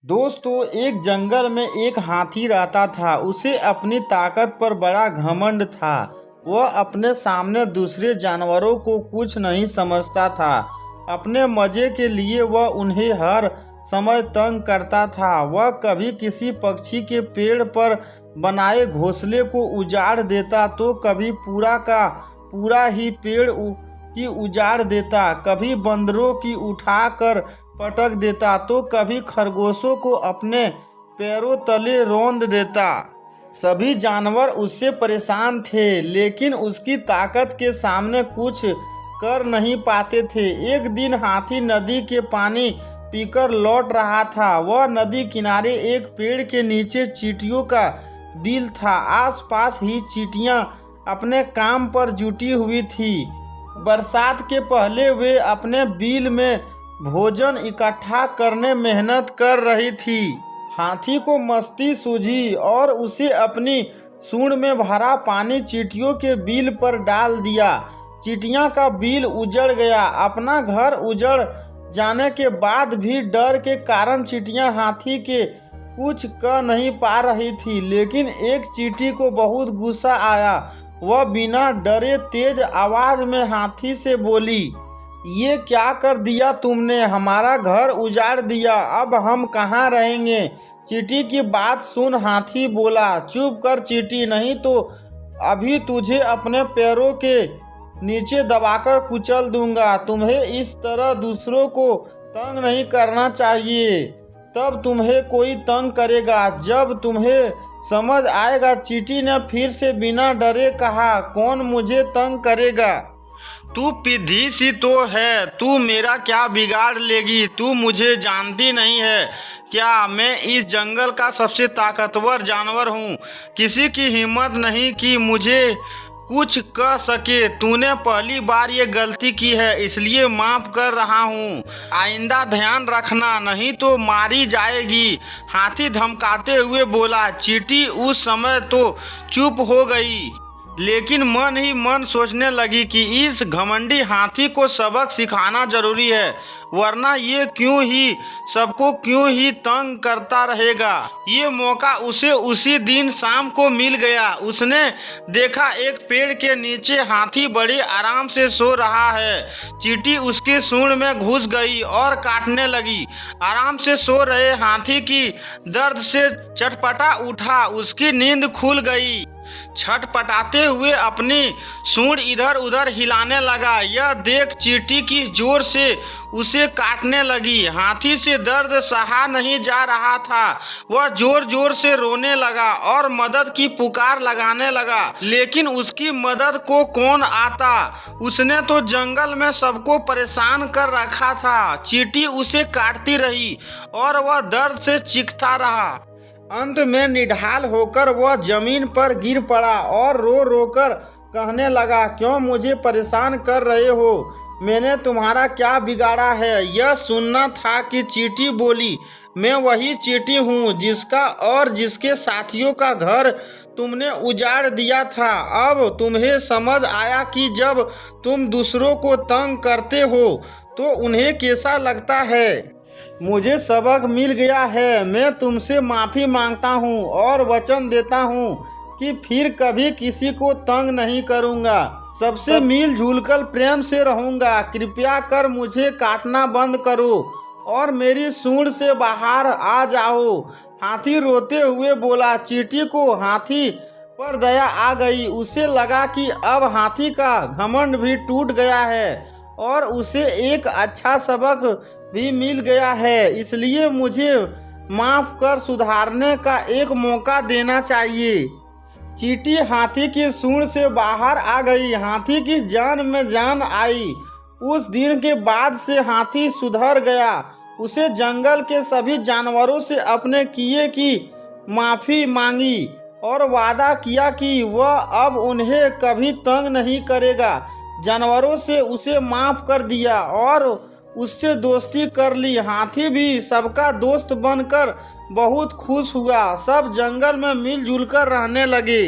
दोस्तों, एक जंगल में एक हाथी रहता था। उसे अपनी ताकत पर बड़ा घमंड था। वह अपने सामने दूसरे जानवरों को कुछ नहीं समझता था। अपने मजे के लिए वह उन्हें हर समय तंग करता था। वह कभी किसी पक्षी के पेड़ पर बनाए घोंसले को उजाड़ देता तो कभी पूरा का पूरा ही पेड़ की उजाड़ देता। कभी बंदरों की उठाकर पटक देता तो कभी खरगोशों को अपने पैरों तले रौंद देता। सभी जानवर उससे परेशान थे, लेकिन उसकी ताकत के सामने कुछ कर नहीं पाते थे। एक दिन हाथी नदी के पानी पीकर लौट रहा था। वह नदी किनारे एक पेड़ के नीचे चींटियों का बिल था। आसपास ही चींटियां अपने काम पर जुटी हुई थी। बरसात के पहले वे अपने बिल में भोजन इकट्ठा करने मेहनत कर रही थी। हाथी को मस्ती सूझी और उसे अपनी सूंड में भरा पानी चींटियों के बिल पर डाल दिया। चींटियां का बिल उजड़ गया। अपना घर उजड़ जाने के बाद भी डर के कारण चींटियां हाथी के कुछ कह नहीं पा रही थी। लेकिन एक चींटी को बहुत गुस्सा आया। वह बिना डरे तेज आवाज में हाथी से बोली, ये क्या कर दिया तुमने? हमारा घर उजाड़ दिया। अब हम कहाँ रहेंगे? चींटी की बात सुन हाथी बोला, चुप कर चींटी, नहीं तो अभी तुझे अपने पैरों के नीचे दबाकर कुचल दूंगा। तुम्हें इस तरह दूसरों को तंग नहीं करना चाहिए। तब तुम्हें कोई तंग करेगा जब तुम्हें समझ आएगा। चींटी ने फिर से बिना डरे कहा, कौन मुझे तंग करेगा? तू पिद्धी सी तो है, तू मेरा क्या बिगाड़ लेगी? तू मुझे जानती नहीं है क्या? मैं इस जंगल का सबसे ताकतवर जानवर हूँ। किसी की हिम्मत नहीं कि मुझे कुछ कह सके। तूने पहली बार ये गलती की है, इसलिए माफ कर रहा हूँ। आइंदा ध्यान रखना, नहीं तो मारी जाएगी। हाथी धमकाते हुए बोला। चींटी उस समय तो चुप हो गई, लेकिन मन ही मन सोचने लगी कि इस घमंडी हाथी को सबक सिखाना जरूरी है, वरना ये सबको क्यों ही तंग करता रहेगा। ये मौका उसे उसी दिन शाम को मिल गया। उसने देखा एक पेड़ के नीचे हाथी बड़े आराम से सो रहा है। चींटी उसकी सूंड में घुस गई और काटने लगी। आराम से सो रहे हाथी की दर्द से चटपटा उठा। उसकी नींद खुल गई। छटपटाते हुए अपनी सूंड इधर उधर हिलाने लगा। यह देख चींटी की जोर से उसे काटने लगी। हाथी से दर्द सहा नहीं जा रहा था। वह जोर जोर से रोने लगा और मदद की पुकार लगाने लगा, लेकिन उसकी मदद को कौन आता? उसने तो जंगल में सबको परेशान कर रखा था। चींटी उसे काटती रही और वह दर्द से चीखता रहा। अंत में निढाल होकर वह जमीन पर गिर पड़ा और रो रो कर कहने लगा, क्यों मुझे परेशान कर रहे हो? मैंने तुम्हारा क्या बिगाड़ा है? यह सुनना था कि चींटी बोली, मैं वही चींटी हूँ जिसका और जिसके साथियों का घर तुमने उजाड़ दिया था। अब तुम्हें समझ आया कि जब तुम दूसरों को तंग करते हो तो उन्हें कैसा लगता है। मुझे सबक मिल गया है। मैं तुमसे माफ़ी मांगता हूँ और वचन देता हूँ कि फिर कभी किसी को तंग नहीं करूँगा। सबसे मिलजुल कर प्रेम से रहूँगा। कृपया कर मुझे काटना बंद करो और मेरी सूंड से बाहर आ जाओ। हाथी रोते हुए बोला। चींटी को हाथी पर दया आ गई। उसे लगा कि अब हाथी का घमंड भी टूट गया है और उसे एक अच्छा सबक भी मिल गया है। इसलिए मुझे माफ कर सुधारने का एक मौका देना चाहिए। चींटी हाथी की सूंड से बाहर आ गई। हाथी की जान में जान आई। उस दिन के बाद से हाथी सुधर गया। उसे जंगल के सभी जानवरों से अपने किए की माफी मांगी और वादा किया कि वह अब उन्हें कभी तंग नहीं करेगा। जानवरों से उसे माफ कर दिया और उससे दोस्ती कर ली। हाथी भी सबका दोस्त बनकर बहुत खुश हुआ। सब जंगल में मिलजुल कर रहने लगे।